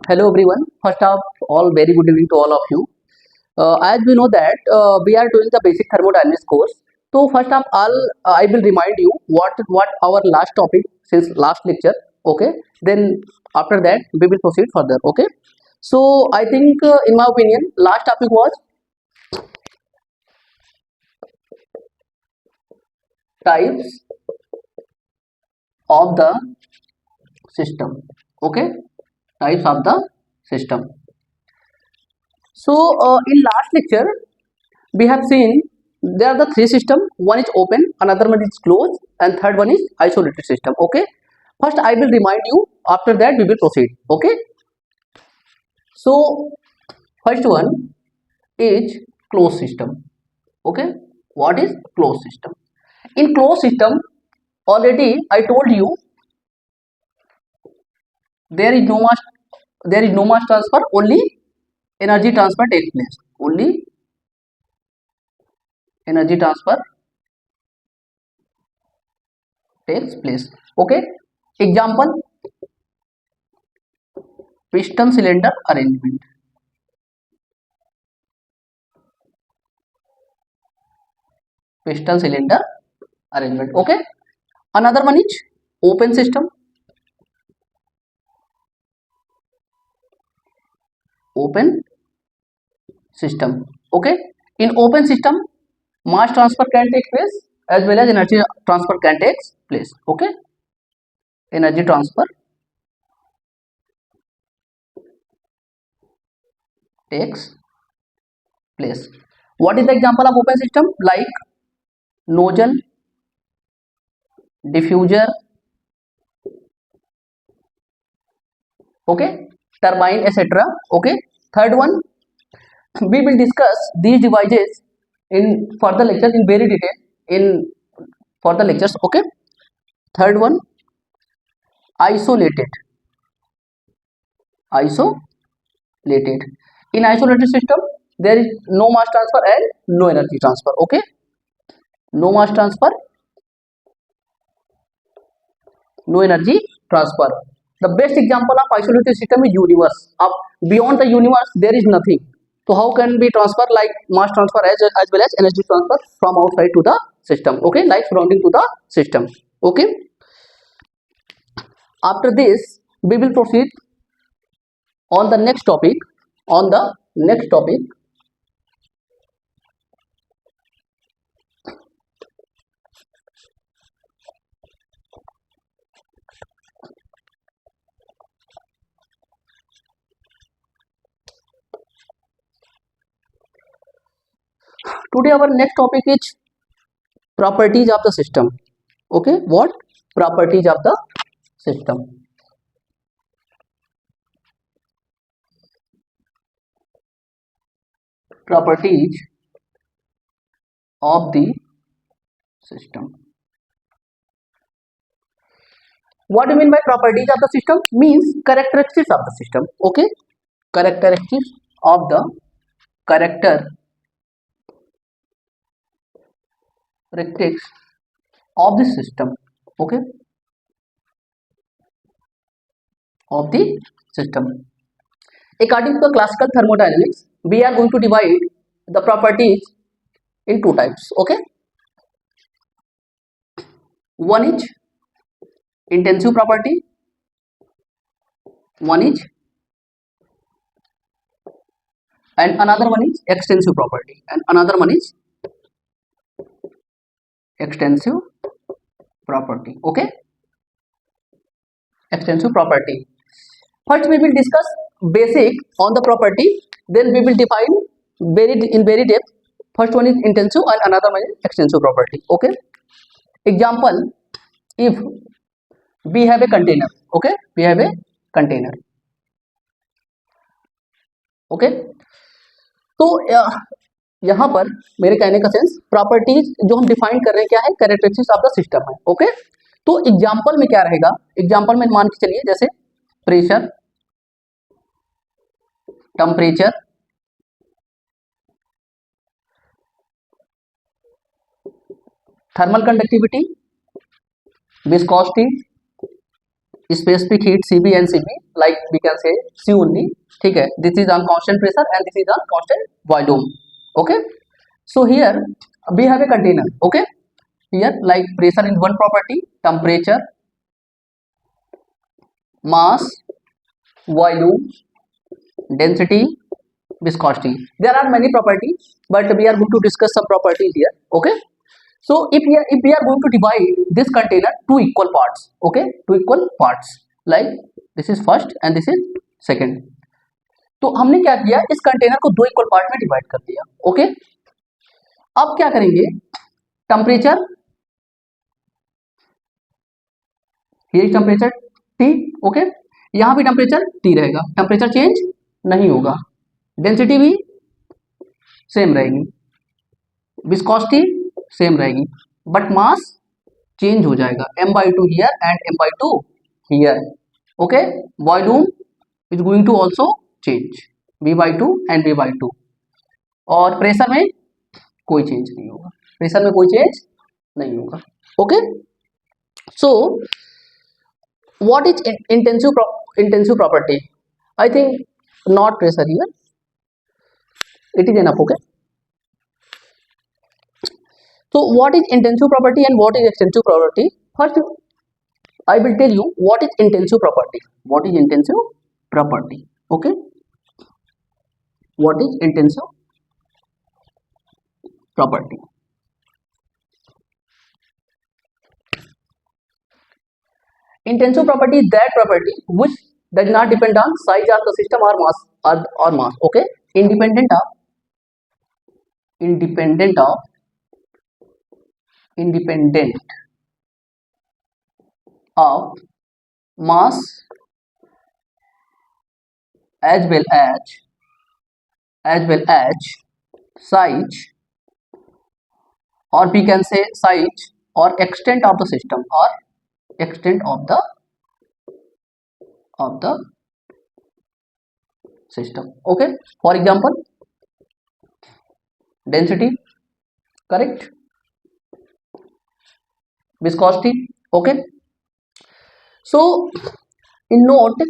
Hello everyone. First of all, very good evening to all of you. As we know that we are doing the basic thermodynamics course. So first of all, I will remind you what our last topic since last lecture. Okay. Then after that we will proceed further. Okay. So I think in my opinion, last topic was types of the system. Okay. Types of the system. So in last lecture we have seen there are the three system. One is open, another one is closed, and third one is isolated system. Okay, first I will remind you, after that we will proceed. Okay, so first one is closed system. Okay, what is closed system? In closed system, already I told you there is no mass, transfer, only energy transfer takes place. Only energy transfer takes place. Okay, example, piston cylinder arrangement. Piston cylinder arrangement. Okay, another one is open system. Open system. Okay, in open system mass transfer can take place as well as energy transfer can take place. Okay, energy transfer takes place. What is the example of open system? Like nozzle, diffuser, okay, turbine, etc. Okay, third one, we will discuss these devices in further lectures in very detail in further lectures. Okay, third one, isolated. Isolated. In isolated system there is no mass transfer and no energy transfer. Okay, no mass transfer, no energy transfer. The best example of isolated system is universe. Up beyond the universe there is nothing, so how can we transfer like mass transfer as well as energy transfer from outside to the system? Okay, like surrounding to the system. Okay, after this we will proceed on the next topic. On the next topic, today our next topic is properties of the system. Okay, what properties of the system? Properties of the system. What do you mean by properties of the system? Means characteristics of the system. Okay, characteristics of the characteristics of the system. Okay, of the system. According to the classical thermodynamics, we are going to divide the properties in two types. Okay, one is intensive property, one is, and another one is extensive property, and another one is extensive property. Okay, extensive property. First we will discuss basic on the property, then we will define very depth. First one is intensive and another one is extensive property. Okay, example, if we have a container. Okay, we have a container. Okay, तो यहाँ पर मेरे कहने का sense properties जो हम define कर रहे हैं क्या है, कैरेक्टरिस्टिक्स ऑफ द सिस्टम है. ओके, तो एग्जांपल में क्या रहेगा, एग्जांपल में मान के चलिए जैसे pressure, temperature, thermal conductivity, viscosity, specific heat Cb and Cv, like we can say C only. ठीक है, this is on constant pressure and this is on constant volume. Okay, so here we have a container. Okay, here like pressure is one property, temperature, mass, volume, density, viscosity. There are many properties, but we are going to discuss some properties here. Okay, so if we are going to divide this container two equal parts, okay, two equal parts, like this is first and this is second. तो हमने क्या किया, इस container को दो equal part में divide कर दिया. ओके, अब क्या करेंगे, temperature, here temperature T. Okay, यहां भी टेम्परेचर T रहेगा, टेम्परेचर चेंज नहीं होगा, डेंसिटी भी सेम रहेगी, विस्कोसिटी सेम रहेगी, बट मास चेंज हो जाएगा, m/2 here and m/2 here. Okay, volume is going to also change, v/2 and v/2. और प्रेशर में कोई चेंज नहीं होगा, प्रेशर में कोई चेंज नहीं होगा. Okay, so what is intensive property? I think not pressure here, it is enough. Okay, so what is intensive property and what is extensive property? First I will tell you what is intensive property. What is intensive property? Okay, what is intensive property? Intensive property is that property which does not depend on size of the system or mass. Okay, independent of mass as well as size, or we can say size or extent of the system, or extent of the system. Okay, for example, density, correct, viscosity. Okay, so in note,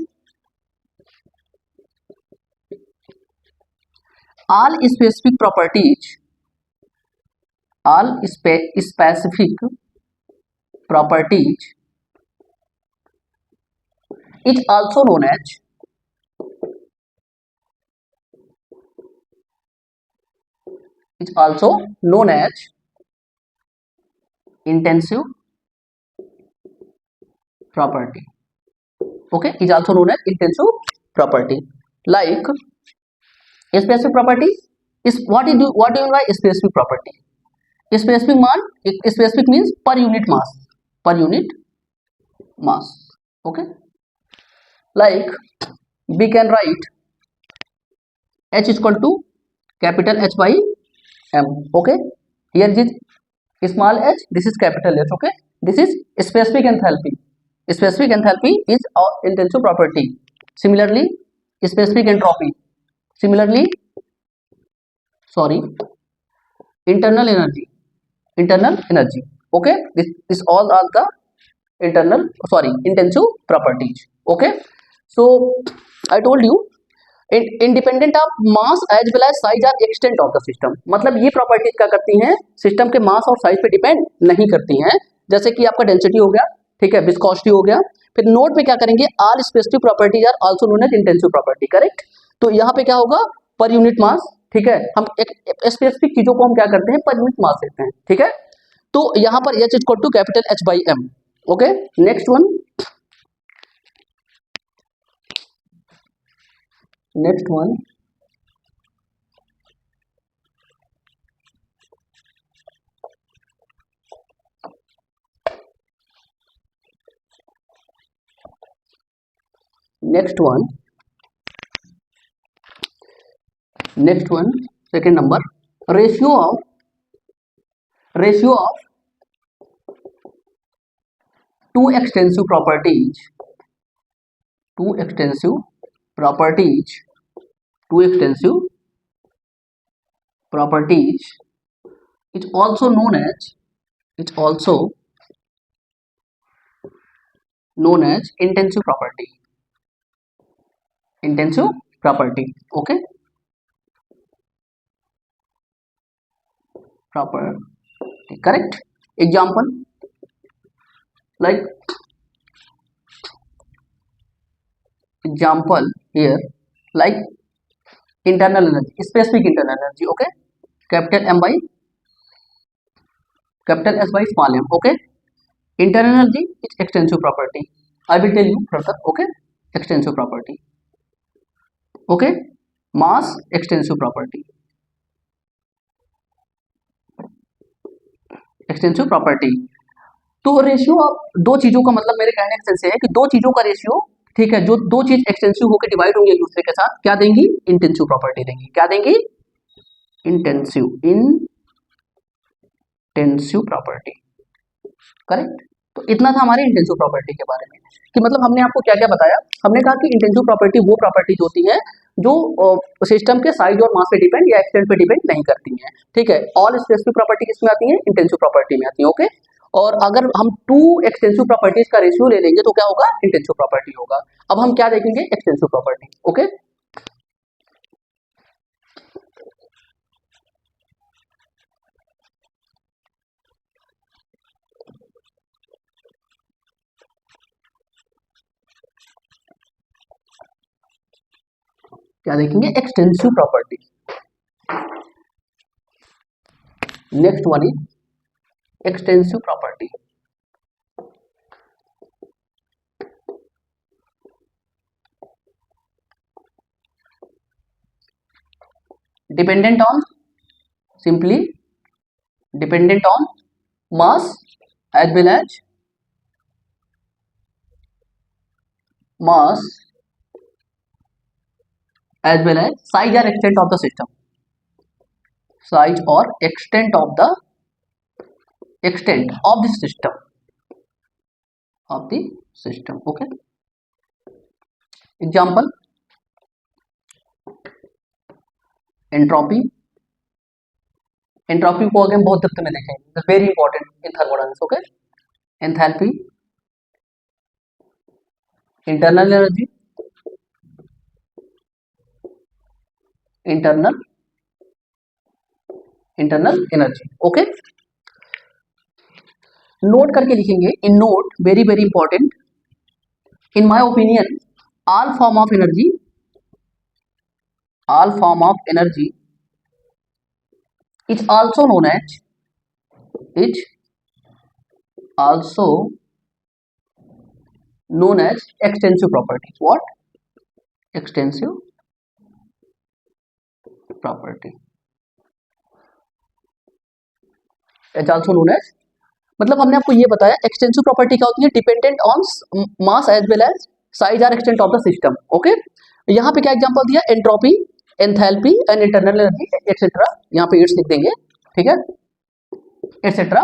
all specific properties is also known as intensive property. Okay, is also known as intensive property. Like specific property is what do you mean by specific property? Specific means per unit mass. Okay, like we can write H is equal to capital H by M. Okay, here is small h, this is capital H. Okay, this is specific enthalpy. Specific enthalpy is intensive property. Similarly, specific entropy. Similarly, internal energy. Okay, this all are the intensive properties. Okay, so I told you independent of mass as well as size और extent of the system. मतलब ये properties क्या करती हैं, system के मास और size पे depend नहीं करती हैं. जैसे कि आपका डेंसिटी हो गया, ठीक है, विस्कोसिटी हो गया. फिर नोट पे क्या करेंगे, all specific properties are also known as intensive property. Correct, तो यहाँ पे क्या होगा, पर यूनिट मास. ठीक है, हम एक स्पेसिफिक चीजों को हम क्या करते हैं, पर यूनिट मास लेते हैं. ठीक है, तो यहाँ पर H equal to capital H by M. Okay, next one, next one, second number, ratio of two extensive properties is also known as known as intensive property. Intensive property. Okay. Property. Correct. Example like example here like internal energy, specific internal energy. Okay. Capital M by capital S by small m. Okay. Internal energy is extensive property. I will tell you further. Okay. Extensive property. Okay. Mass extensive property. Extensive property. तो ratio दो चीजों का मतलब मेरे कहने का sense है कि दो चीजों का रेशियो, ठीक है, जो दो चीज एक्सटेंसिव होकर डिवाइड होंगी एक दूसरे के साथ, क्या देंगी? इंटेंसिव प्रॉपर्टी देंगी। क्या देंगी? Intensive property. करेक्ट। तो इतना था हमारे इंटेंसिव प्रॉपर्टी के बारे में कि मतलब हमने आपको क्या क्या बताया। हमने कहा कि इंटेंसिव प्रॉपर्टी वो प्रॉपर्टीज होती है जो सिस्टम के साइज और मास पे डिपेंड या एक्सटेंट पे डिपेंड नहीं करती हैं। ठीक है। ऑल स्पेसिफिक प्रॉपर्टी किसमें आती है? इंटेंसिव प्रॉपर्टी में आती है। ओके। और अगर हम टू एक्सटेंसिव प्रॉपर्टीज का रेशियो ले लेंगे तो क्या होगा? इंटेंसिव प्रॉपर्टी होगा। अब हम क्या देखेंगे? Extensive property. ओके। क्या देखेंगे? Extensive property. Next one is extensive property. Dependent on, simply dependent on mass as well as size or extent of the system. Size or extent of the system. Okay. Example: entropy. Entropy को अगर बहुत depth में देखेंगे, very important in thermodynamics. Okay. Enthalpy, internal energy, internal energy. Okay. Note करके लिखेंगे in note, very very important. In my opinion all form of energy is also known as extensive properties. What? Extensive property. It's also known as, मतलब हमने आपको ये बताया extensive property क्या होती है? Dependent on mass as well as size और extent of the system. Okay. यहाँ पे क्या एग्जांपल दिया? Entropy, enthalpy and internal energy etcetera. यहाँ पे इट्स लिख देंगे, ठीक है, एक्सेट्रा।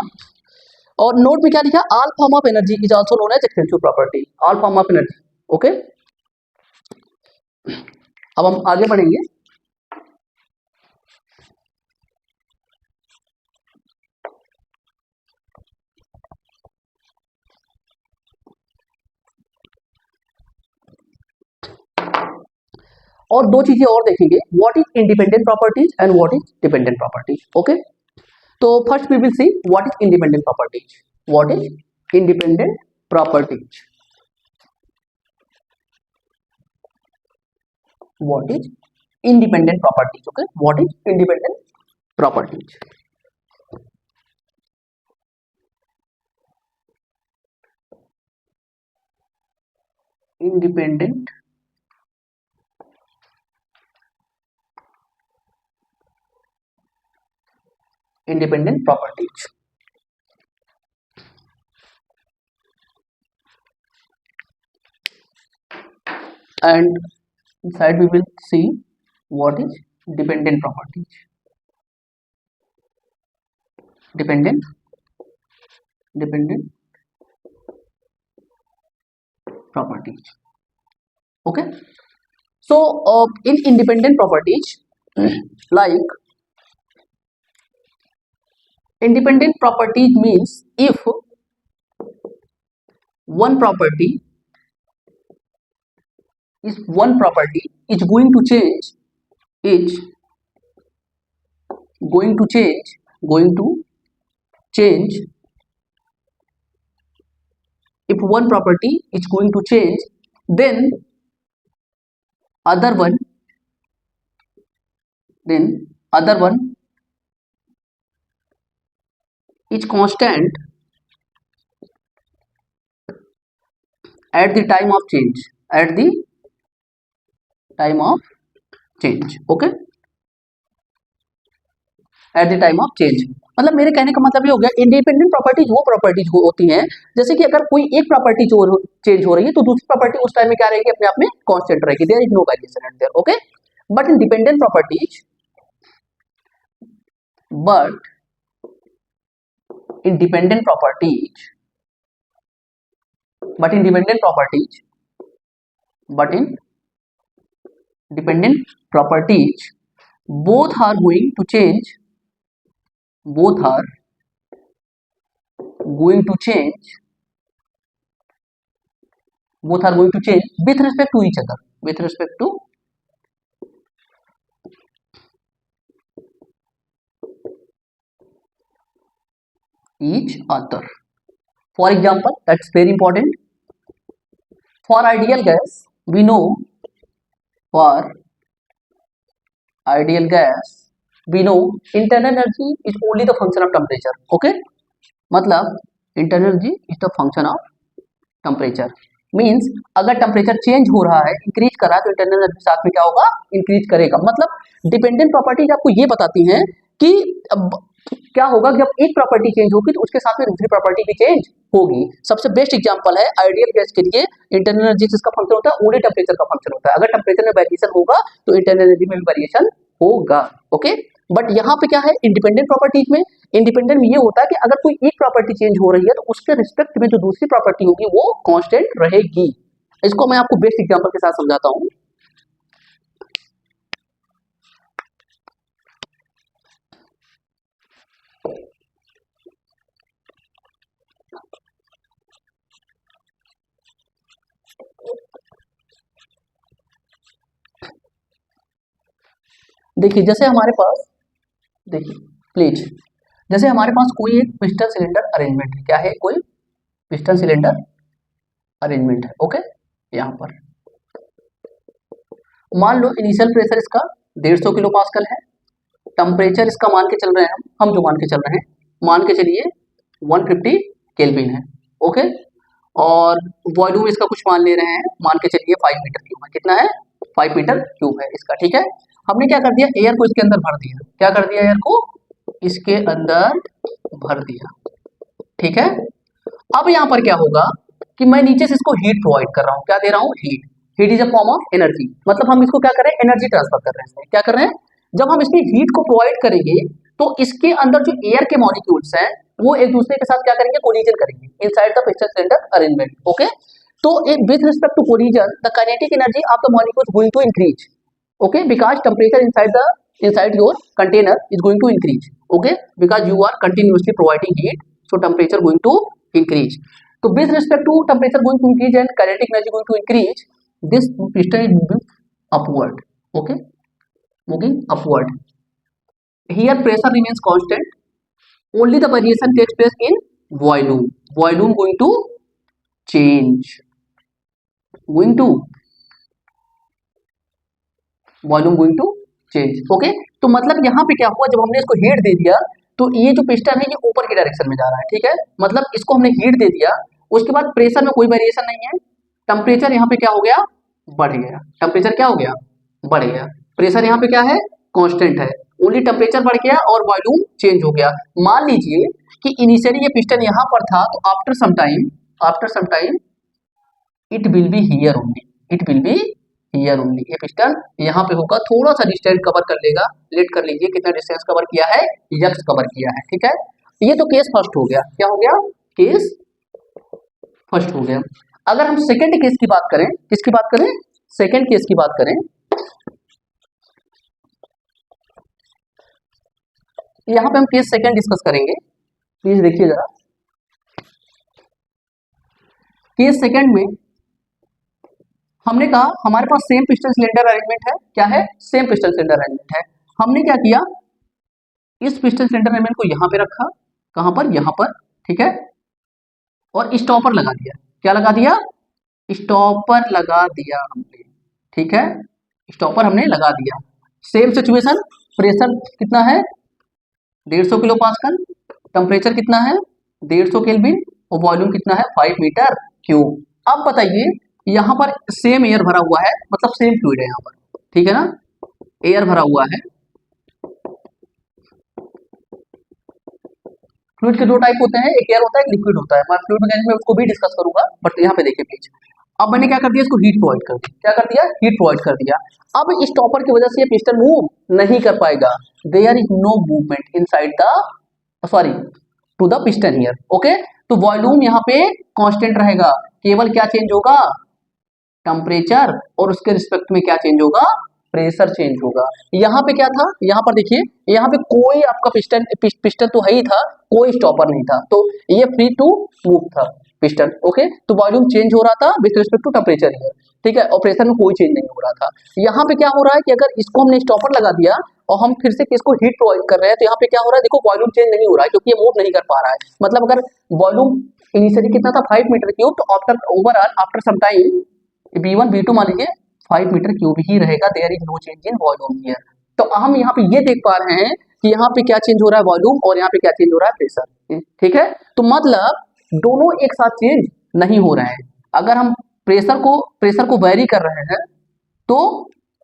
और नोट में क्या लिखा? All form of energy is also known as extensive property. All form of energy. Okay. अब हम आगे बढ़ेंगे। और दो चीजें और देखेंगे, what is independent properties and what is dependent properties. Okay. तो first we will see what is independent properties. What is independent properties? What is independent properties? Okay. What is independent properties? Independent properties. And inside we will see what is dependent properties. Dependent properties. Okay. So in independent properties, like independent properties means if one property is going to change. If one property is going to change, then other one is constant at the time of change. Okay, at the time of change. मतलब मेरे कहने का मतलब ये हो गया, independent properties वो properties होती हैं जैसे कि अगर कोई एक प्रॉपर्टी चेंज हो रही है तो दूसरी प्रॉपर्टी उस टाइम में क्या रहेगी, अपने आप में कांस्टेंट रहेगी, there is no variation at there. Okay, but in dependent properties in dependent properties but in dependent properties both are going to change with respect to each other, each other. For example, that's very important. For ideal gas we know internal energy is only the function of temperature. Okay, मतलब internal energy is the function of temperature. Means अगर temperature change हो रहा है, increase कर रहा है, तो internal energy साथ में क्या होगा, इंक्रीज करेगा। मतलब डिपेंडेंट प्रॉपर्टीज आपको ये बताती हैं कि क्या होगा, जब एक प्रॉपर्टी चेंज होगी तो उसके साथ में दूसरी प्रॉपर्टी भी चेंज होगी। सबसे बेस्ट एग्जांपल है आइडियल गैस के लिए इंटरनल एनर्जी जिसका फंक्शन होता है ओनली टेम्परेचर का फंक्शन होता है। अगर टेम्परेचर में वेरिएशन होगा तो इंटरनल एनर्जी में भी वेरिएशन होगा। ओके, बट यहाँ पे क्या है, इंडिपेंडेंट प्रॉपर्टीज में ये होता है कि अगर कोई एक प्रॉपर्टी चेंज हो रही है तो उसके रिस्पेक्ट में जो दूसरी प्रॉपर्टी होगी वो कांस्टेंट रहेगी। इसको मैं आपको बेस्ट एग्जांपल के साथ समझाता हूँ। देखिए जैसे हमारे पास, देखिए प्लीज, जैसे हमारे पास कोई एक पिस्टन सिलेंडर अरेंजमेंट है, क्या है, कोई पिस्टन सिलेंडर अरेंजमेंट है। ओके, यहाँ पर मान लो इनिशियल प्रेशर इसका 150 किलो पास्कल है, टेम्परेचर इसका मान के चल रहे हैं हम जो मान के चल रहे हैं, मान के चलिए 150 केल्विन है। ओके, और वॉल्यूम इसका कुछ मान ले रहे हैं, मान के चलिए 5 मीटर क्यूब है। कितना है, 5 मीटर क्यूब है इसका। ठीक है, हमने क्या कर दिया, एयर को इसके अंदर भर दिया। क्या कर दिया, एयर को इसके अंदर भर दिया। ठीक है, अब यहाँ पर क्या होगा कि मैं नीचे से इसको हीट प्रोवाइड कर रहा हूँ। क्या दे रहा हूँ, heat is a form of energy. मतलब हम इसको क्या कर रहे हैं, एनर्जी ट्रांसफर कर रहे हैं। क्या कर रहे हैं, जब हम इसमें हीट को प्रोवाइड करेंगे तो इसके अंदर जो एयर के मॉलिक्यूल्स हैं वो एक दूसरे के साथ क्या करेंगे, कोलिजन करेंगे inside the piston cylinder arrangement. Okay, तो with respect to collision the kinetic energy of the molecules going to increase. Okay, because temperature inside your container is going to increase. Okay, because you are continuously providing heat, so temperature going to increase. So with respect to temperature going to increase and kinetic energy going to increase, this piston is moving upward. Okay, moving upward. Here pressure remains constant. Only the variation takes place in volume. Volume going to change. Volume going to change. Okay, तो मतलब यहाँ पे क्या हुआ, जब हमने इसको heat दे दिया तो ये जो पिस्टन है ये ऊपर की डायरेक्शन में जा रहा है। ठीक है, मतलब इसको हमने हीट दे दिया, उसके बाद प्रेशर में कोई वेरिएशन नहीं है, टेम्परेचर यहाँ पे क्या हो गया, बढ़ गया। टेम्परेचर क्या हो गया, बढ़ गया। प्रेशर यहाँ पे क्या है, कांस्टेंट है, ओनली टेम्परेचर बढ़ गया और वॉल्यूम चेंज हो गया। मान लीजिए कि इनिशियली ये पिस्टन यहाँ पर था, तो after some time it will be here only, ये पिस्टन यहाँ पे होगा, थोड़ा सा डिस्टेंस कवर कर लेगा। लेट कर लीजिए कितना डिस्टेंस कवर किया है, यक्स कवर किया है। ठीक है, ये तो केस फर्स्ट हो गया। क्या हो गया, केस फर्स्ट हो गया। अगर हम सेकंड केस की बात करें, किसकी बात करें, सेकंड केस की बात करें, यहाँ पे हम केस सेकंड डिस्कस करेंगे। प्लीज देखिए जरा, केस सेकंड में हमने कहा हमारे पास सेम पिस्टन सिलेंडर अरेंजमेंट है। क्या है? सेम पिस्टन सिलेंडर अरेंजमेंट है। हमने क्या किया, इस पिस्टन सिलेंडर अरेंजमेंट को यहां पे रखा, कहां पर? यहां पर, ठीक है, और स्टॉपर लगा दिया। क्या लगा दिया? स्टॉपर लगा दिया हमने, ठीक है, स्टॉपर हमने लगा दिया। सेम सिचुएशन, प्रेशर कितना है? 150 किलो पास्कल, टेम्परेचर कितना है? 150 केल्विन, और वॉल्यूम कितना है? 5 मीटर क्यूब। अब बताइए, यहां पर सेम एयर भरा हुआ है, मतलब सेम फ्लूइड है यहां पर, ठीक है ना, एयर भरा हुआ है। फ्लूइड के दो टाइप होते हैं, एक एयर होता है, एक लिक्विड होता है। मैं फ्लूइड मैकेनिक्स में उसको भी डिस्कस करूंगा, बट यहाँ पे देखिए प्लीज। अब मैंने क्या कर दिया, इसको हीट प्रोवाइड कर दी। क्या कर दिया? हीट प्रोवाइड कर दिया। अब इस टॉपर की वजह से ये पिस्टन मूव नहीं कर पाएगा। There is no movement inside the, sorry, to the piston here. Okay, तो वॉल्यूम यहाँ पे कांस्टेंट रहेगा, केवल क्या चेंज होगा? टेम्परेचर, और उसके रिस्पेक्ट में क्या चेंज होगा? प्रेशर चेंज होगा। यहाँ पे क्या था? यहाँ पर देखिए, यहाँ पे कोई आपका पिस्टन तो है ही था, कोई स्टॉपर नहीं था, तो ये फ्री टू मूव था पिस्टन। ओके, तो वॉल्यूम चेंज हो रहा था with respect to temperature here, ठीक है, और प्रेशर में कोई चेंज नहीं हो रहा था। यहाँ पे क्या हो रहा है कि अगर इसको हमने स्टॉपर लगा दिया और हम फिर से इसको हीट प्रोवाइड कर रहे हैं, तो यहाँ पे क्या हो रहा है? देखो, वॉल्यूम चेंज नहीं हो रहा है, क्योंकि ये मूव नहीं कर पा रहा है। मतलब अगर वॉल्यूम इनिशियली कितना था? 5 मीटर क्यूब, तो after overall after some time V1 V2 मान लीजिए 5 मीटर क्यूब ही रहेगा। There is no change in volume here. तो हम यहाँ पे ये देख पा रहे हैं कि यहाँ पे क्या चेंज हो रहा है? वॉल्यूम, और यहाँ पे क्या चेंज हो रहा है? प्रेशर, ठीक है। तो मतलब दोनों एक साथ चेंज नहीं हो रहे हैं। अगर हम प्रेशर को वेरी कर रहे हैं तो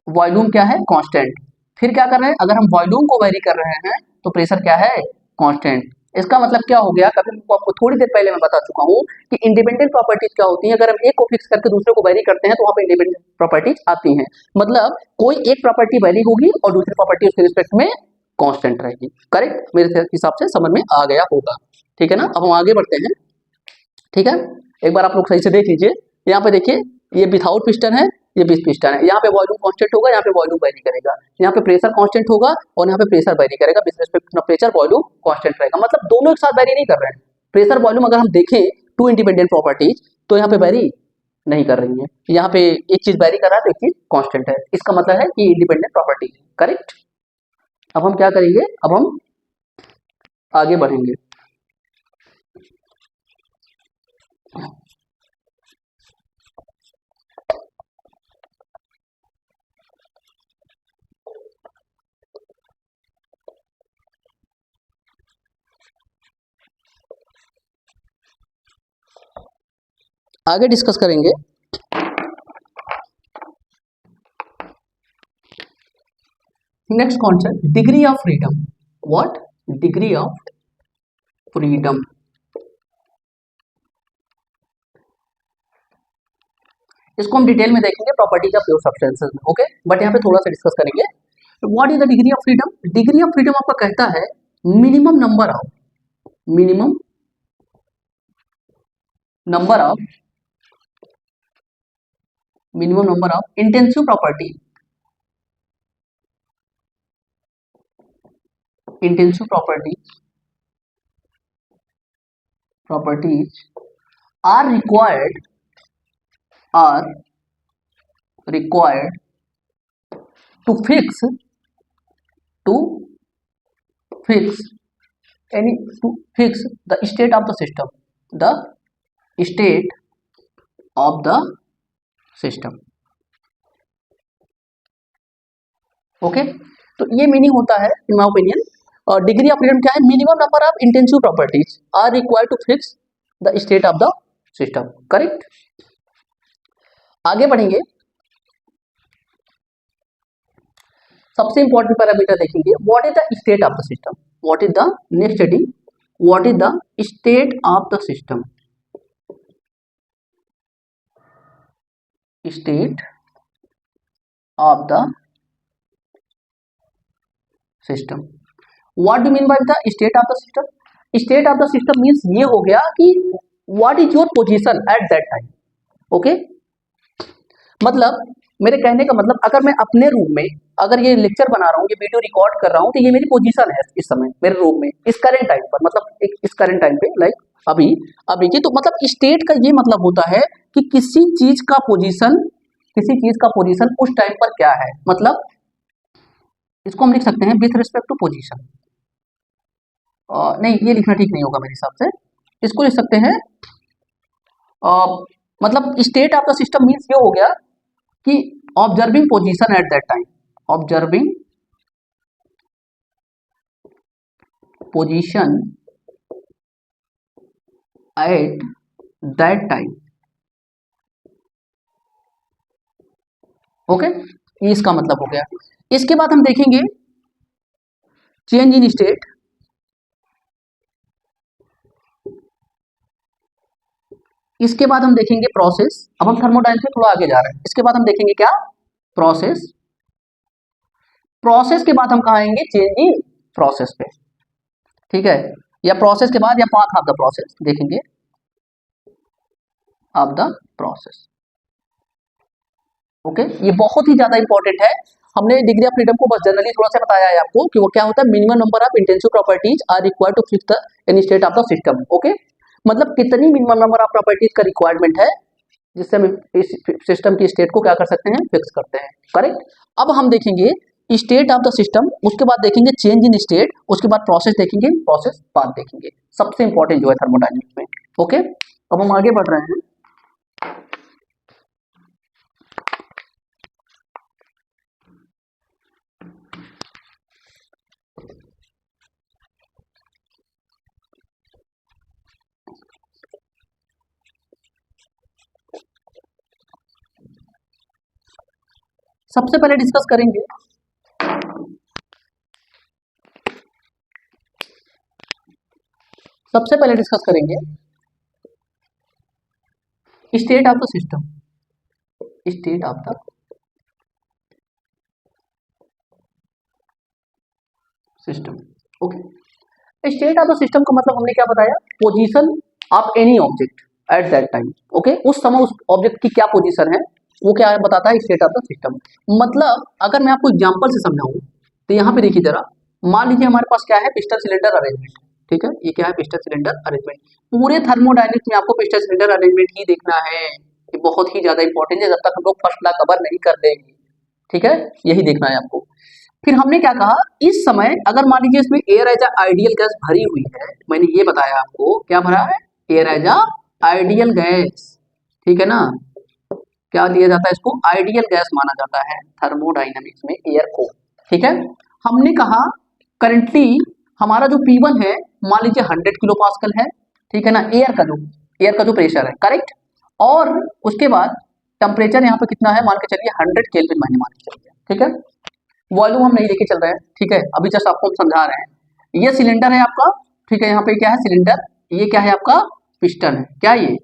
वॉल्यूम क्या है? कांस्टेंट। फिर क्या कर रहे हैं? अगर हम वॉल्यूम को वेरी कर रहे हैं तो प्रेशर क्या है? कांस्टेंट। इसका मतलब क्या हो गया? कभी आपको थोड़ी देर पहले मैं बता चुका हूं कि इंडिपेंडेंट प्रॉपर्टीज क्या होती हैं। अगर हम एक को फिक्स करके दूसरे को वेरी करते हैं तो वहां पे इंडिपेंडेंट प्रॉपर्टीज आती हैं। मतलब कोई एक प्रॉपर्टी वेरी होगी और दूसरी प्रॉपर्टी उसके रिस्पेक्ट में कांस्टेंट रहेगी। करेक्ट? मेरे हिसाब से समझ में आ गया होगा, ठीक है ना। अब हम आगे बढ़ते हैं, ठीक है। एक बार आप लोग सही से देख लीजिए, यहाँ पे देखिए, ये विथआउट पिस्टन है, ये विथ पिस्टन है। यहाँ पे वॉल्यूम कांस्टेंट होगा, यहाँ पे वॉल्यूम वेरी करेगा। यहाँ पे प्रेशर कांस्टेंट होगा और यहाँ पे प्रेशर वेरी करेगा। With respect to pressure volume constant रहेगा। मतलब दोनों एक साथ वेरी नहीं कर रहे हैं। प्रेशर वॉल्यूम अगर हम देखें टू इंडिपेंडेंट प्रॉपर्टीज, तो यहाँ पे वेरी नहीं कर रही है। यहाँ पे एक चीज वेरी कर रहा है तो एक चीज कांस्टेंट है। इसका मतलब है कि इंडिपेंडेंट प्रॉपर्टी है। करेक्ट? अब हम क्या करेंगे? अब हम आगे बढ़ेंगे। आगे डिस्कस करेंगे next concept, degree of freedom. What? Degree of freedom. इसको हम डिटेल में देखेंगे प्रॉपर्टीज ऑफ प्योर सब्सटेंसेस में। ओके, बट यहाँ पे थोड़ा सा डिस्कस करेंगे what is the degree of freedom. Degree of freedom आपका कहता है minimum number of intensive properties are required to fix the state of the system, okay. तो ये मीनिंग होता है इन माय ओपिनियन। और डिग्री ऑफ फ्रीडम क्या है? Minimum number of intensive properties are required to fix the state of the system. Correct? आगे बढ़ेंगे, सबसे इंपॉर्टेंट पैरामीटर देखेंगे what is the state of the system. What is the next heading, what is the state of the system. State of the system. What do mean by the state of the system? State of the system means ये हो गया कि what is your position at that time. Okay, मतलब मेरे कहने का मतलब, अगर मैं अपने रूम में अगर ये लेक्चर बना रहा हूँ, ये वीडियो रिकॉर्ड कर रहा हूँ, तो ये मेरी पोजीशन है इस समय मेरे रूम में, इस करंट टाइम पर, मतलब इस करंट टाइम पे, लाइक अभी अभी की। तो मतलब स्टेट का ये मतलब होता है कि किसी चीज का पोजीशन उस टाइम पर क्या है। मतलब इसको हम लिख सकते हैं विथ रिस्पेक्ट टू पोजीशन। नहीं, ये लिखना ठीक नहीं होगा मेरे हिसाब से। इसको लिख सकते हैं मतलब state of the system means ये हो गया कि observing position at that time, observing position at that time. Okay, ये इसका मतलब हो गया। इसके बाद हम देखेंगे चेंज इन स्टेट। इसके बाद हम देखेंगे प्रोसेस। अब हम थर्मोडायनामिक्स में थोड़ा आगे जा रहे हैं। इसके बाद हम देखेंगे क्या, प्रोसेस। प्रोसेस के बाद हम कहाँ आएंगे, चेंज इन प्रोसेस पे, ठीक है। या प्रोसेस के बाद या पाथ ऑफ द प्रोसेस देखेंगे, ऑफ द प्रोसेस। ओके, ये बहुत ही ज्यादा इंपॉर्टेंट है। हमने डिग्री ऑफ फ्रीडम को बस जनरली थोड़ा सा बताया है आपको कि वो क्या होता है, minimum number of intensive properties are required to fix the any state of the system. Okay, मतलब कितनी मिनिमम नंबर ऑफ प्रॉपर्टीज का रिक्वायरमेंट है जिससे हम इस सिस्टम की स्टेट को क्या कर सकते हैं, फिक्स करते हैं। करेक्ट। अब हम देखेंगे स्टेट ऑफ द सिस्टम, उसके बाद देखेंगे चेंज इन स्टेट, उसके बाद प्रोसेस देखेंगे, प्रोसेस पाथ देखेंगे। सबसे इंपॉर्टेंट जो है थर्मोडायनामिक्स में। ओके, अब हम आगे बढ़ रहे हैं। सबसे पहले डिस्कस करेंगे state of the system, state of the system. Okay, state of the system का मतलब हमने क्या बताया, position of any object at that time. Okay, उस समय उस ऑब्जेक्ट की क्या पोजीशन है वो क्या बताता है, स्टेट ऑफ द सिस्टम। मतलब अगर मैं आपको एग्जांपल से समझाऊं तो यहाँ पे देखिए जरा, मान लीजिए हमारे पास क्या है, पिस्टन सिलेंडर अरेंजमेंट। ठीक है, ये क्या है, पिस्टन सिलेंडर अरेंजमेंट। पूरे थर्मोडायनामिक्स में आपको पिस्टन सिलेंडर अरेंजमेंट ही देखना है। ये बहुत ही ज्यादा इंपॉर्टेंट है, जब तक हम लोग फर्स्ट लॉ कवर नहीं कर देंगे। ठीक है, यही देखना है आपको। फिर हमने क्या कहा, इस समय अगर मान लीजिए इसमें एयर एज आइडियल गैस भरी हुई है, मैंने ये बताया आपको क्या भरा है, एयर एज आइडियल गैस। ठीक है ना, क्या लिया जाता है इसको, आइडियल गैस माना जाता है थर्मोडायनामिक्स में एयर को। ठीक है, हमने कहा करंटली हमारा जो P1 है मान लीजिए 100 किलो पास्कल है। ठीक है ना, एयर का जो प्रेशर है, करेक्ट। और उसके बाद टेम्परेचर यहाँ पे कितना है, मान के चलिए 100 केल्विन मैंने मान के चलिए। ठीक है, वॉल्यूम हम नहीं लेके चल रहे हैं। ठीक है, अभी जस्ट आपको हम समझा रहे हैं। ये सिलेंडर है आपका। ठीक है, यहाँ पे क्या है, सिलेंडर। ये क्या है आपका, पिस्टन है। क्या ये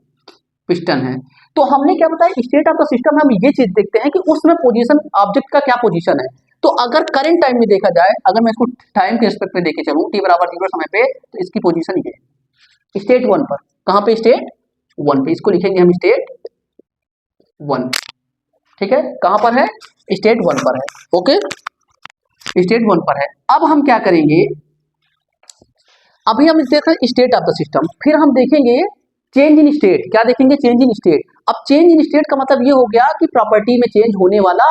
पिस्टन है। तो हमने क्या बताया, स्टेट ऑफ द सिस्टम में हम ये चीज देखते हैं कि उसमें पोजीशन, ऑब्जेक्ट का क्या पोजीशन है। तो अगर करंट टाइम में देखा जाए, अगर मैं इसको टाइम के रिस्पेक्ट में लेके चलूं, t बराबर 0 समय पे, तो इसकी पोजीशन ये है स्टेट 1 पर। कहां पे, स्टेट 1 पे। इसको लिखेंगे हम स्टेट 1। ठीक है, कहां पर है, स्टेट 1 पर है। ओके, स्टेट 1 पर है। अब हम क्या करेंगे, अभी हम देखते हैं स्टेट ऑफ द सिस्टम, फिर हम देखेंगे चेंज इन स्टेट। क्या देखेंगे, चेंज इन स्टेट। अब चेंज इन स्टेट का मतलब ये हो गया कि प्रॉपर्टी में चेंज होने वाला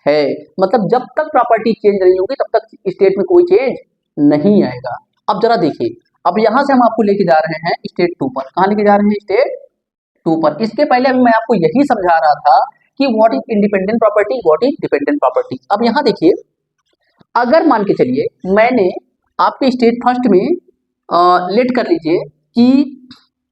है। मतलब जब तक प्रॉपर्टी चेंज नहीं होगी तब तक स्टेट में कोई चेंज नहीं आएगा। अब जरा देखिए, अब यहां से हम आपको लेके जा रहे हैं स्टेट 2 पर। कहां लेके जा रहे हैं, स्टेट 2 पर। इसके पहले अभी मैं आपको यही समझा रहा था कि what is independent property, what is dependent property. अब यहां देखिए, अगर मान के चलिए मैंने आपके स्टेट फर्स्ट में लेट कर लीजिए कि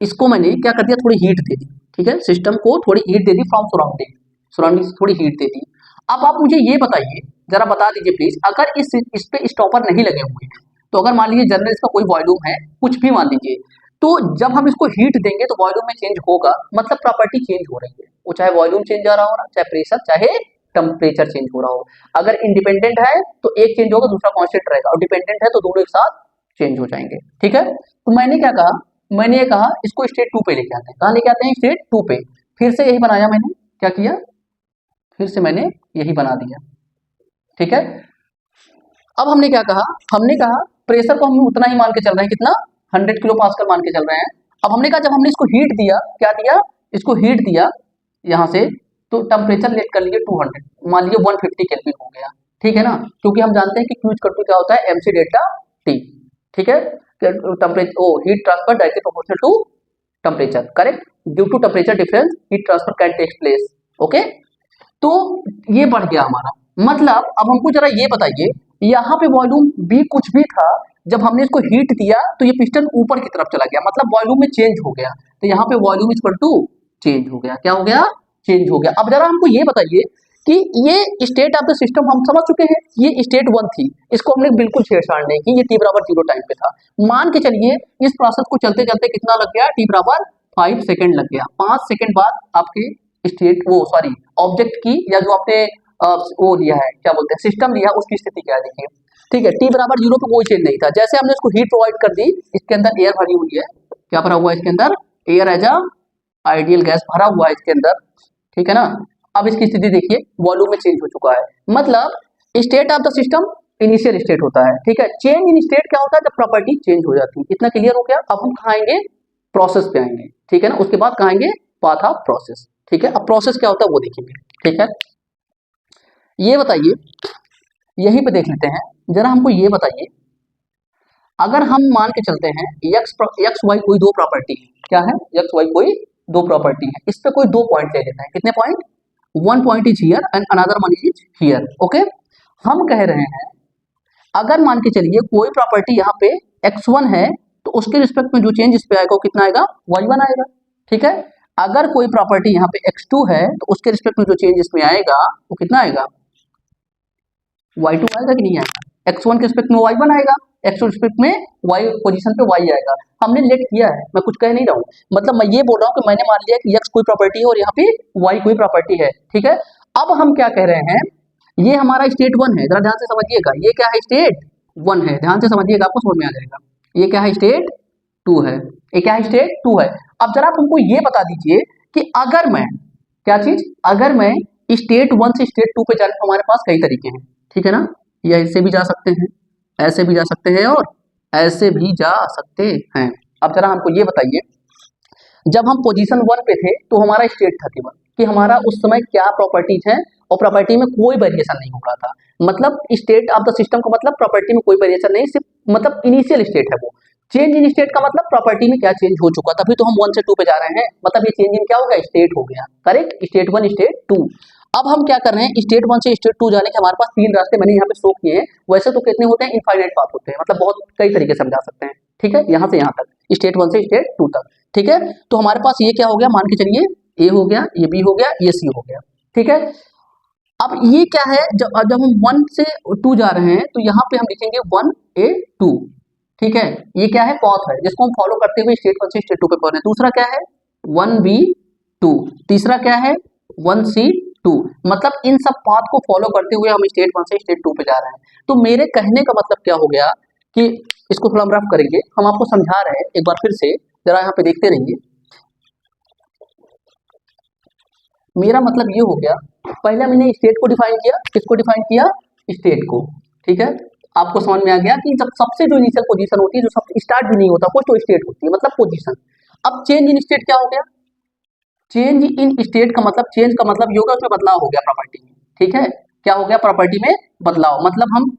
इसको मैंने क्या कर दिया, थोड़ी हीट दे दी। ठीक है, सिस्टम को थोड़ी heat they the from surrounding से थोड़ी हीट दे दी। अब आप मुझे ये बताइए, जरा बता दीजिए प्लीज, अगर इस पे स्टॉपर नहीं लगे हुए हैं, तो अगर मान लीजिए जनरल इसका कोई वॉल्यूम है, कुछ भी मान लीजिए, तो जब हम इसको हीट देंगे तो वॉल्यूम में चेंज होगा। मतलब प्रॉपर्टी चेंज हो रही है, वो चाहे वॉल्यूम चेंज हो रहा हो, चाहे प्रेशर, चाहे टेम्परेचर चेंज हो रहा हो। अगर इंडिपेंडेंट है तो एक चेंज होगा, दूसरा कांस्टेंट रहेगा, और डिपेंडेंट है तो दोनों एक साथ चेंज हो जाएंगे। ठीक है, तो मैंने क्या कहा, मैंने ये कहा इसको स्टेट 2 पे लेके आते हैं। कहां लेके आते हैं, स्टेट 2 पे। फिर से यही बनाया मैंने, क्या किया, फिर से मैंने यही बना दिया। ठीक है, अब हमने क्या कहा, हमने कहा प्रेशर को हम उतना ही मान के चल रहे हैं, कितना, 100 किलो पास्कल मान के चल रहे हैं। अब हमने कहा जब हमने इसको हीट दिया, क्या दिया, इसको हीट दिया यहाँ से, तो टेम्परेचर लेट कर लिए 200, मान लीजिए 150 केल्विन हो गया, ठीक है ना, क्योंकि हम जानते हैं कि क्यू इक्वल टू क्या होता है, mc डेल्टा टी, ठीक है, temperature oh heat transfer directly proportional to temperature, correct, due to temperature difference heat transfer can take place, okay. तो ये बढ़ गया हमारा, मतलब अब हमको जरा ये बताइए, यहाँ पे वॉल्यूम भी कुछ भी था, जब हमने इसको हीट दिया तो ये पिस्टन ऊपर की तरफ चला गया, मतलब वॉल्यूम में चेंज हो गया, तो यहाँ पे वॉल्यूम इक्वल टू चेंज हो गया, क्या हो गया, चेंज हो गया। अब जरा हमको ये बताइए कि ये स्टेट ऑफ द सिस्टम हम समझ चुके हैं, ये स्टेट 1 थी, इसको हमने बिल्कुल छेड़छाड़ नहीं की, ये t बराबर 0 टाइम पे था, मान के चलिए इस प्रोसेस को चलते चलते कितना लग गया, t बराबर 5 सेकंड लग गया, 5 सेकंड बाद आपके स्टेट वो सॉरी ऑब्जेक्ट की या जो आपने वो लिया है, क्या बोलते हैं, सिस्टम लिया, उसकी स्थिति क्या है देखिए, ठीक है, t बराबर 0 पे कोई चेंज नहीं था, जैसे हमने इसको हीट प्रोवाइड कर दी, इसके अंदर एयर भरी हुई है, क्या भरा हुआ है इसके अंदर, air as a ideal gas भरा हुआ है इसके अंदर, ठीक है ना। अब इसकी स्थिति देखिए, वॉल्यूम में चेंज हो चुका है, मतलब state of the system initial state होता है, ठीक है, चेंज इन स्टेट क्या होता है, जब प्रॉपर्टी चेंज हो जाती है, इतना क्लियर हो गया। अब हम कहाँ आएंगे, प्रोसेस पे आएंगे, ठीक है ना, उसके बाद कहाँ आएंगे, पाथ ऑफ प्रोसेस, ठीक है। अब प्रोसेस क्या होता है वो देखेंगे, ठीक है। ये बताइए, यहीं पे देख लेते हैं, जरा हमको ये बताइए, अगर हम मान के चलते हैं एक्स वाई कोई दो प्रॉपर्टी है, क्या है, एक्स वाई कोई दो प्रॉपर्टी है, इस पे कोई दो पॉइंट ले लेते हैं, कितने point, one point is here and another one is here, okay. हम कह रहे हैं अगर मान के चलिए कोई प्रॉपर्टी यहाँ पे x1 है, तो उसके रिस्पेक्ट में जो चेंज इस पे आएगा वो कितना आएगा, y1 आएगा, ठीक है। अगर कोई प्रॉपर्टी यहाँ पे x2 है, तो उसके रिस्पेक्ट में जो चेंज इसमें आएगा वो कितना आएगा, y2 आएगा कि नहीं आएगा, x1 के रिस्पेक्ट में y1 आएगा, x2 के रिस्पेक्ट में y पोजीशन पे y आएगा। हमने लेट किया है, मैं कुछ कह नहीं रहा हूँ, मतलब मैं ये बोल रहा हूँ कि मैंने मान लिया कि x कोई प्रॉपर्टी है और यहाँ पे y कोई प्रॉपर्टी है, ठीक है। अब हम क्या कह रहे हैं, ये हमारा स्टेट 1 है, जरा ध्यान से समझिएगा, ये क्या है, स्टेट 1 है, ध्यान से समझिएगा, आपको समझ में आ जाएगा। ये क्या है, स्टेट 2 है, ये क्या है, स्टेट 2 है। अब जरा आप हमको ये बता दीजिए कि अगर मैं, क्या चीज, अगर मैं स्टेट 1 से स्टेट 2 पे जाने तो हमारे पास कई तरीके हैं, ठीक है ना, ये ऐसे भी जा सकते हैं, ऐसे भी जा सकते हैं और ऐसे भी जा सकते हैं। अब जरा हमको ये बताइए, जब हम पोजीशन 1 पे थे तो हमारा स्टेट था केवल कि हमारा उस समय क्या प्रॉपर्टीज है, और प्रॉपर्टी में कोई वेरिएशन नहीं हो रहा था, मतलब स्टेट ऑफ द सिस्टम का मतलब प्रॉपर्टी में कोई वेरिएशन नहीं, सिर्फ मतलब इनिशियल स्टेट है वो। चेंज इन स्टेट का मतलब प्रॉपर्टी में क्या चेंज हो चुका, तभी तो हम 1 से 2 पे जा रहे हैं, मतलब ये चेंज इन क्या हो गया, स्टेट हो गया, करेक्ट, स्टेट 1 स्टेट 2। अब हम क्या कर रहे हैं, स्टेट 1 से स्टेट 2 जाने के हमारे पास तीन रास्ते मैंने यहाँ पे शो किए हैं, वैसे तो कितने होते हैं, इनफाइनाइट पाथ होते हैं, मतलब बहुत कई तरीके से हम जा सकते हैं, ठीक है, यहाँ से यहाँ तक, स्टेट 1 से स्टेट 2 तक, ठीक है। तो हमारे पास ये क्या हो गया, मान के चलिए ए हो गया, ये बी हो गया, ये सी हो गया, ठीक है। अब ये क्या है, जब हम 1 से 2 जा रहे हैं तो यहाँ पे हम लिखेंगे 1A2, ठीक है, ये क्या है, पॉथ है जिसको हम फॉलो करते हुए स्टेट 1 से स्टेट 2 पे पहुंचे। दूसरा क्या है, 1B2, तीसरा क्या है, 1C2, मतलब इन सब पाथ को फॉलो करते हुए हम स्टेट 1 से स्टेट 2 पे जा रहे हैं। तो मेरे कहने का मतलब क्या हो गया कि इसको थोड़ा हम रफ करेंगे, हम आपको समझा रहे हैं एक बार फिर से, जरा यहाँ पे देखते रहिए। मेरा मतलब ये हो गया, पहले मैंने स्टेट को डिफाइन किया, किसको डिफाइन किया, स्टेट को, ठीक है। आपको समझ में आ गया कि जब सबसे जो इनिशियल पोजीशन होती है, जो सब स्टार्ट भी नहीं होता, कुछ तो स्टेट होती है, मतलब पोजीशन। अब चेंज इन स्टेट क्या हो गया, चेंज इन स्टेट का मतलब, चेंज का मतलब ये होगा उसमें बदलाव हो गया प्रॉपर्टी में, ठीक है, क्या हो गया, प्रॉपर्टी में बदलाव, मतलब हम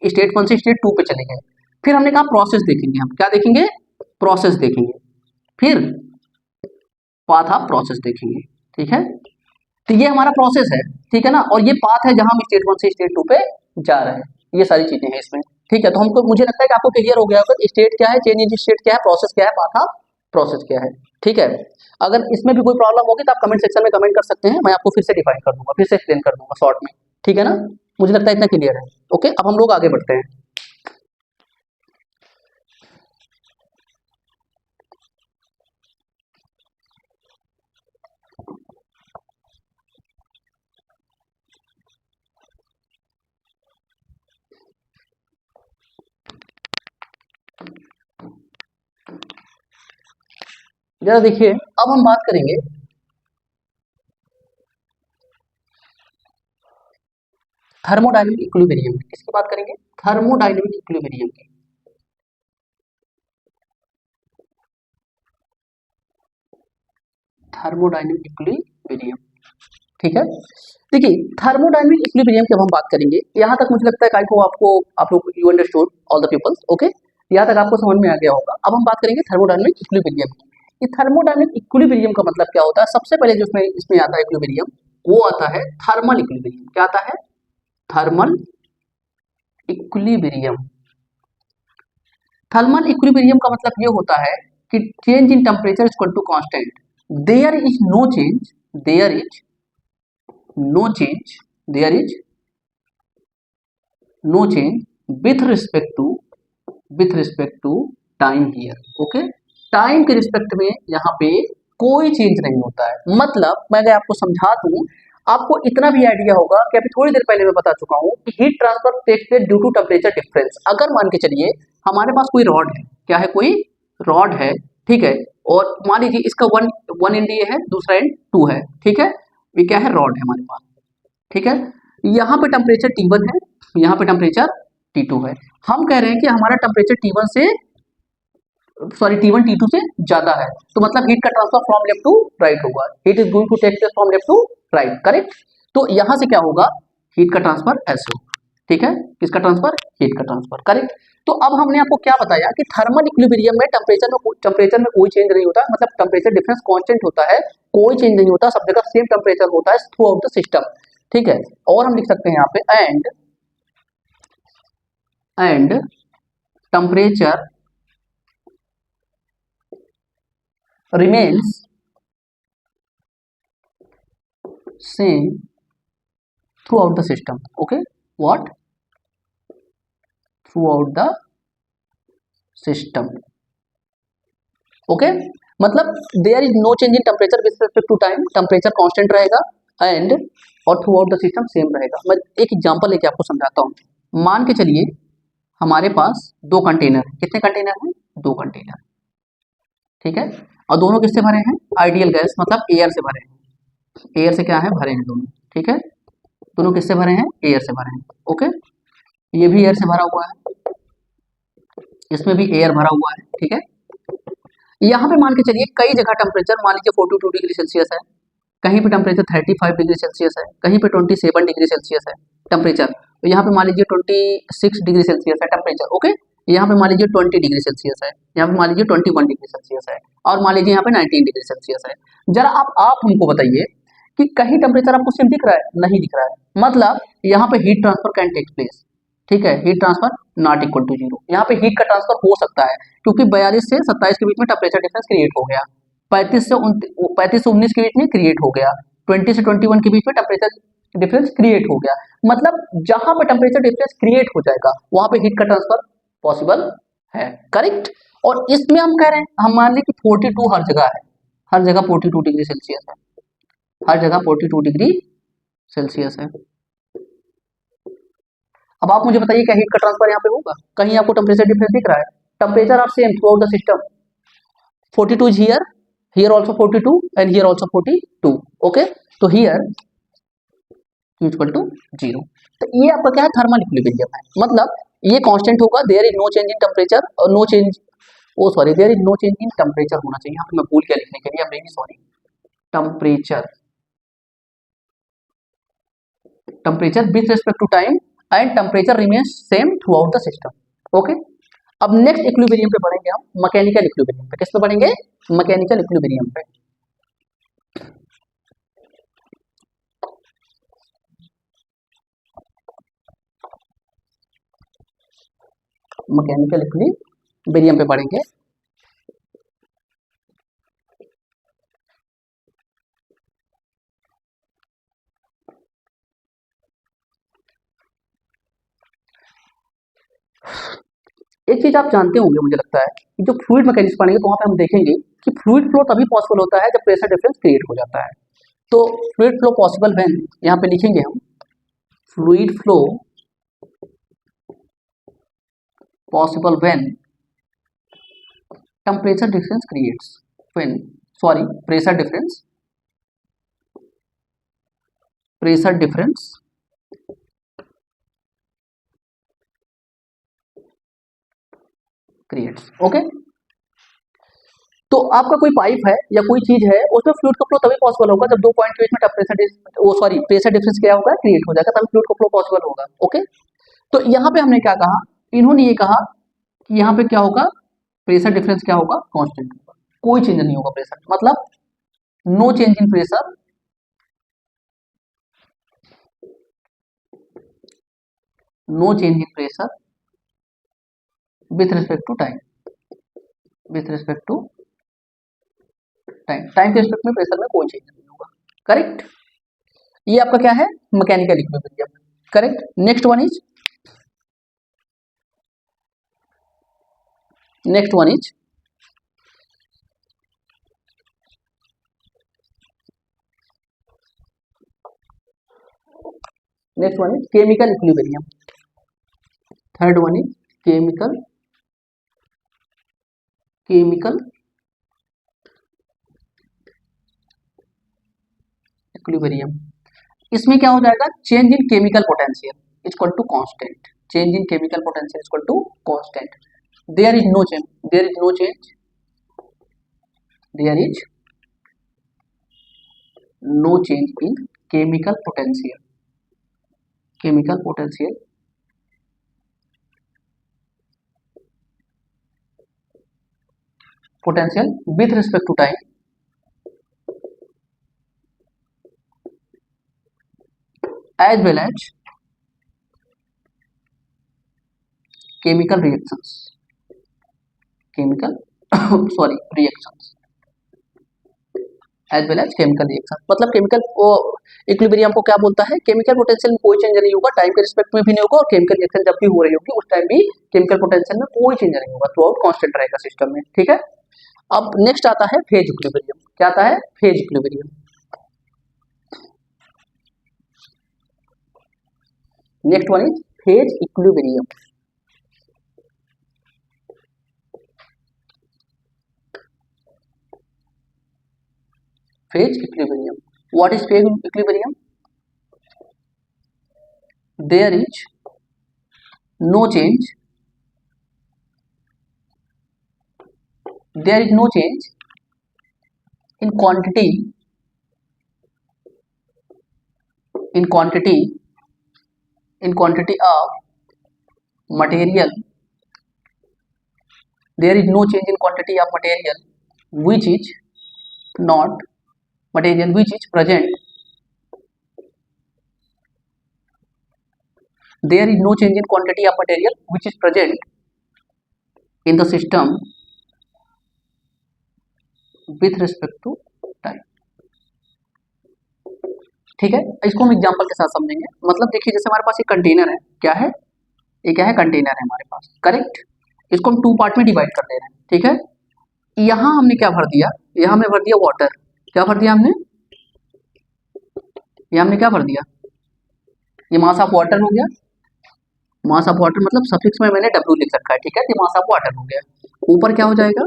स्टेट 1 से स्टेट 2 पे चले गए। फिर हमने कहा प्रोसेस देखेंगे, हम क्या देखेंगे, प्रोसेस देखेंगे, फिर पाथ ऑफ प्रोसेस देखेंगे, ठीक है। तो ये हमारा प्रोसेस है, ठीक है ना, और ये पाथ है जहां हम स्टेट 1 से स्टेट 2 पे जा रहे हैं, ये सारी चीजें हैं इसमें, ठीक है। तो हमको, मुझे लगता है कि आपको क्लियर हो गया होगा स्टेट क्या है, चेंज इन स्टेट क्या है, प्रोसेस क्या है, पाथ ऑफ प्रोसेस क्या है, ठीक है। अगर इसमें भी कोई प्रॉब्लम होगी तो आप कमेंट सेक्शन में कमेंट कर सकते हैं, मैं आपको फिर से डिफाइन कर दूंगा, फिर से एक्सप्लेन कर दूंगा शॉर्ट में, ठीक है ना, मुझे लगता है इतना क्लियर है। ओके, अब हम लोग आगे बढ़ते हैं। जरा देखिए, अब हम बात करेंगे थर्मोडायनेमिक इक्विलिब्रियम की, किसकी बात करेंगे, थर्मोडायनेमिक इक्विलिब्रियम की। Thermodynamic equilibrium. ठीक है, देखिए थर्मोडायनेमिक इक्विलिब्रियम की अब हम बात करेंगे। यहाँ तक मुझे लगता है काई को आपको आप लोग you understood all the peoples, okay, यहाँ तक आपको समझ में आ गया होगा। अब हम बात करेंगे थर्मोडायनेमिक इक्विलिब्रियम की। ये थर्मोडायनेमिक इक्विलिब्रियम का मतलब क्या होता है? सबसे पहले जो इसमें आता है इक्विलिब्रियम, वो आता है थर्मल इक्विलिब्रियम। क्या आता है? Thermal equilibrium. थर्मल इक्विलिब्रियम का मतलब ये होता है कि change in temperature is equal to constant, there is no change, there is no change, there is no change with respect to time here. Okay, time के रिस्पेक्ट में यहाँ पे कोई चेंज नहीं होता है। मतलब मैं अगर आपको समझा दूं, आपको इतना भी आइडिया होगा कि अभी थोड़ी देर पहले मैं बता चुका हूं कि heat transfer takes place due to temperature difference. अगर मान के चलिए हमारे पास कोई रॉड है, क्या है? कोई रॉड है, ठीक है, और मान लीजिए इसका वन एंड ये है, दूसरा एंड टू है, ठीक है, ये क्या है? रॉड है हमारे पास, ठीक है। यहाँ पे टेम्परेचर T1 है, यहाँ पे टेम्परेचर T2 है। हम कह रहे हैं कि हमारा टेम्परेचर T1 से T1 T2 से ज्यादा है, तो मतलब हीट का transfer from left to right होगा। Heat is going to take place from left to right, correct. तो यहाँ से क्या होगा? हीट का ट्रांसफर ऐसे होगा, ठीक है, किसका ट्रांसफर? हीट का ट्रांसफर, करेक्ट। तो अब हमने आपको क्या बताया कि थर्मल इक्विलिब्रियम में टेम्परेचर में कोई चेंज नहीं होता, मतलब टेम्परेचर डिफरेंस कांस्टेंट होता है, कोई चेंज नहीं होता, सब जगह सेम टेम्परेचर होता है थ्रू आउट द सिस्टम, ठीक है। और हम लिख सकते हैं यहाँ पे and temperature remains same throughout the system. Okay, what? Throughout the system. Okay, मतलब there is no change in temperature with respect to time, temperature constant रहेगा एंड और through out the system same रहेगा। मैं एक example लेके आपको समझाता हूँ। मान के चलिए हमारे पास दो कंटेनर, कितने कंटेनर हैं? दो कंटेनर, ठीक है, और दोनों किससे भरे हैं? आइडियल गैस, मतलब एयर से भरे हैं। एयर से क्या है? भरे हैं दोनों, ठीक है। दोनों किससे भरे हैं? एयर से भरे हैं, ओके। ये भी एयर से भरा हुआ है, इसमें भी एयर भरा हुआ है, ठीक है। यहाँ पे मान के चलिए कई जगह टेम्परेचर मान लीजिए 42 डिग्री सेल्सियस है, कहीं पे टेम्परेचर 35 डिग्री सेल्सियस है, कहीं पे 27 डिग्री सेल्सियस है टेम्परेचर, तो यहाँ पे मान लीजिए 26 डिग्री सेल्सियस है टेम्परेचर, ओके। यहाँ पे मान लीजिए 20 डिग्री सेल्सियस है, यहाँ पे मान लीजिए 21 डिग्री सेल्सियस है, और मान लीजिए यहाँ पे 19 डिग्री सेल्सियस है। जरा आप हमको बताइए कि कहीं टेम्परेचर आपको सेम दिख रहा है? नहीं दिख रहा है, मतलब यहाँ पे heat transfer can take place, ठीक है, heat transfer not equal to zero. यहाँ पे हीट का ट्रांसफर हो सकता है क्योंकि 42 से 27 के बीच में टेम्परेचर डिफरेंस क्रिएट हो गया, 35 से 19 के बीच में क्रिएट हो गया, 20 से 21 के बीच में टेम्परेचर डिफरेंस क्रिएट हो गया। मतलब जहां पे टेम्परेचर डिफरेंस क्रिएट हो जाएगा वहां पे हीट का ट्रांसफर पॉसिबल है, करेक्ट। और इसमें हम कह रहे हैं, हम मान लें कि 42 हर जगह है, हर जगह 42 डिग्री सेल्सियस है, हर जगह 42 डिग्री सेल्सियस है। अब आप मुझे बताइए क्या हीट का ट्रांसफर यहाँ पे होगा? कहीं आपको टेम्परेचर डिफरेंस दिख रहा है? Temperature are same throughout the system, 42 is here, here also 42 and here also 42, okay, तो here इक्वल टू जीरो। तो ये आपका क्या है? थर्मल इक्विलिब्रियम है, मतलब ये कांस्टेंट होगा, there is no change in temperature और no change, oh sorry, there is no change in temperature होना चाहिए, यहाँ पे मैं भूल गया लिखने के लिए, I am really sorry. Temperature, temperature with respect to time and temperature remains same throughout the system, okay. अब नेक्स्ट इक्विलिब्रियम पे बढ़ेंगे हम, मैकेनिकल इक्विलिब्रियम पे। किस पे बढ़ेंगे? मैकेनिकल इक्विलिब्रियम पे। मैकेनिकल इक्विलिब्रियम पे बढ़ेंगे। एक चीज आप जानते होंगे मुझे लगता है कि जो फ्लूइड मैकेनिक्स पढ़ेंगे तो वहां पे हम देखेंगे कि फ्लूइड फ्लो तभी पॉसिबल होता है जब प्रेशर डिफरेंस क्रिएट हो जाता है। तो फ्लूइड फ्लो पॉसिबल व्हेन, यहाँ पे लिखेंगे हम, fluid flow possible when temperature difference creates, when, sorry, pressure difference creates, okay. तो आपका कोई पाइप है या कोई चीज है, उसमें फ्लूइड का फ्लो तभी पॉसिबल होगा जब दो पॉइंट के बीच में प्रेशर डिफरेंस क्या होगा, क्रिएट हो जाएगा, तभी फ्लूइड का फ्लो पॉसिबल होगा। ओके, तो यहाँ पे हमने क्या कहा, इन्होंने ये कहा कि यहाँ पे क्या होगा, प्रेशर डिफरेंस क्या होगा, कांस्टेंट होगा, कोई चेंज नहीं होगा प्रेशर, मतलब no change in pressure, no change in pressure with respect to time, with respect to time, time के रिस्पेक्ट में प्रेशर में कोई चेंज नहीं होगा। करेक्ट, ये आपका क्या है, mechanical equilibrium. Correct, next one is, next one is next one is chemical equilibrium. Third one is chemical equilibrium. इसमें क्या हो जाएगा, change in chemical potential equal to constant, change in chemical potential equal to constant, there is no change, there is no change, there is no change in chemical potential, chemical potential with respect to time as well as chemical reactions, as well as chemical reactions, मतलब chemical equilibrium को क्या बोलता है, chemical potential में कोई change नहीं होगा, time के रिस्पेक्ट में भी नहीं होगा, और केमिकल रिएक्शन जब भी हो रही होगी उस टाइम भी केमिकल पोटेंशियल में कोई चेंज नहीं होगा, थ्रू आउट कांस्टेंट रहेगा सिस्टम में। ठीक है, अब नेक्स्ट आता है फेज इक्विलिब्रियम। क्या आता है, phase equilibrium. Next one is phase equilibrium. Phase equilibrium, what is phase equilibrium, there is no change, there is no change in quantity of material, there is no change in quantity of material which is not material which is present, there is no change in quantity of material which is present in the system with respect to time. ठीक है, इसको हम example के साथ समझेंगे। मतलब देखिए, जैसे हमारे पास एक कंटेनर है, क्या है, ये क्या है, कंटेनर है हमारे पास। करेक्ट, इसको हम टू पार्ट में डिवाइड कर दे रहे हैं। ठीक है, यहाँ हमने क्या भर दिया, यहाँ हमने भर दिया वाटर। क्या भर दिया हमने, यहाँ हमने क्या भर दिया, ये मास ऑफ वाटर हो गया, मास ऑफ वाटर मतलब सफिक्स में मैंने W लिख रखा है। ठीक है, ये मास ऑफ वाटर हो गया। ऊपर क्या हो जाएगा,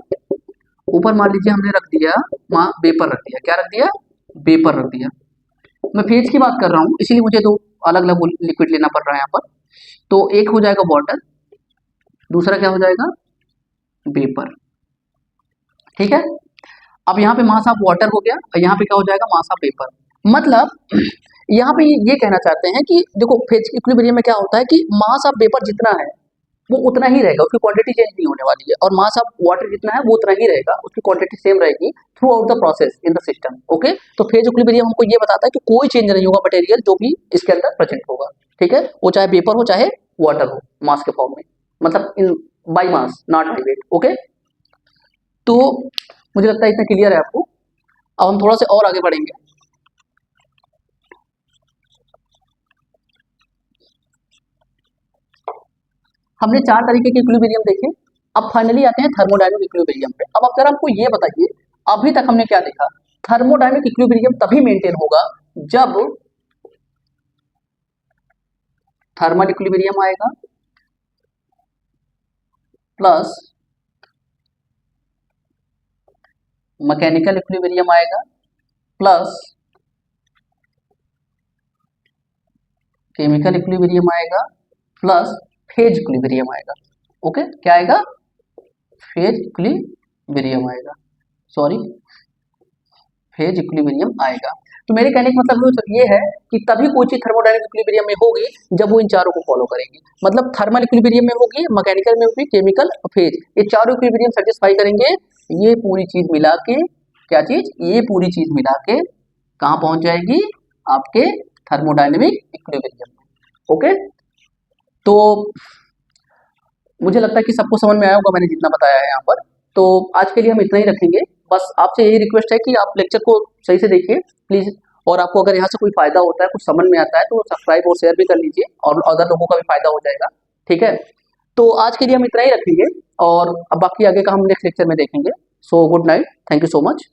ऊपर मान लीजिए हमने रख दिया वेपर रख दिया, क्या रख दिया, वेपर रख दिया। मैं फेज की बात कर रहा हूँ, इसीलिए मुझे दो अलग अलग लिक्विड लेना पड़ रहा है यहाँ पर। तो एक हो जाएगा वाटर, दूसरा क्या हो जाएगा, वेपर। ठीक है, अब यहाँ पे मास ऑफ वाटर हो गया और यहाँ पे क्या हो जाएगा, मास ऑफ वेपर। मतलब यहाँ पे ये कहना चाहते हैं कि देखो, फेज इक्विलिब्रियम में क्या होता है कि मास ऑफ वेपर जितना है वो उतना ही रहेगा, उसकी क्वांटिटी चेंज नहीं होने वाली है, और मास ऑफ वाटर जितना है वो उतना ही रहेगा, उसकी क्वांटिटी सेम रहेगी through out the process in the system. Okay, तो फेज इक्विलिब्रियम हमको ये बताता है कि कोई चेंज नहीं होगा मटेरियल जो भी इसके अंदर प्रेजेंट होगा। ठीक है, वो चाहे वेपर हो चाहे वाटर हो, मास के फॉर्म में, मतलब in by mass not by weight. Okay, तो मुझे लगता है इतना क्लियर है आपको। अब हम थोड़ा सा और आगे बढ़ेंगे। हमने चार तरीके के इक्विलिब्रियम देखे, अब फाइनली आते हैं थर्मोडायनामिक इक्विलिब्रियम पे। अब अगर हमको ये बताइए, अभी तक हमने क्या देखा, थर्मोडायनामिक इक्विलिब्रियम तभी मेंटेन होगा जब थर्मल इक्विलिब्रियम आएगा प्लस मैकेनिकल इक्विलिब्रियम आएगा प्लस केमिकल इक्विलिब्रियम आएगा प्लस फेज इक्विलिब्रियम आएगा। ओके, क्या आएगा, फेज इक्विलिब्रियम आएगा। सॉरी फेज इक्विलिब्रियम आएगा। तो मेरे कहने का मतलब ये है कि तभी कोई चीज थर्मोडायनेमिक इक्विलिब्रियम में होगी जब वो इन चारों को फॉलो करेगी। मतलब थर्मल इक्विलिब्रियम में होगी, मैकेनिकल में होगी, केमिकल और फेज, ये चारों इक्विलिब्रियम सेटिस्फाई करेंगे। ये पूरी चीज मिला के, क्या चीज, ये पूरी चीज मिला के कहाँ पहुंच जाएगी, आपके थर्मोडायनेमिक इक्विलिब्रियम में। ओके, तो मुझे लगता है कि सबको समझ में आया होगा मैंने जितना बताया है यहाँ पर। तो आज के लिए हम इतना ही रखेंगे। बस आपसे यही रिक्वेस्ट है कि आप लेक्चर को सही से देखिए प्लीज, और आपको अगर यहाँ से कोई फायदा होता है, कुछ समझ में आता है, तो सब्सक्राइब और शेयर भी कर लीजिए और अदर लोगों का भी फायदा हो जाएगा। ठीक है, तो आज के लिए हम इतना ही रखेंगे और अब बाकी आगे का हम नेक्स्ट लेक्चर में देखेंगे। So good night, thank you so much.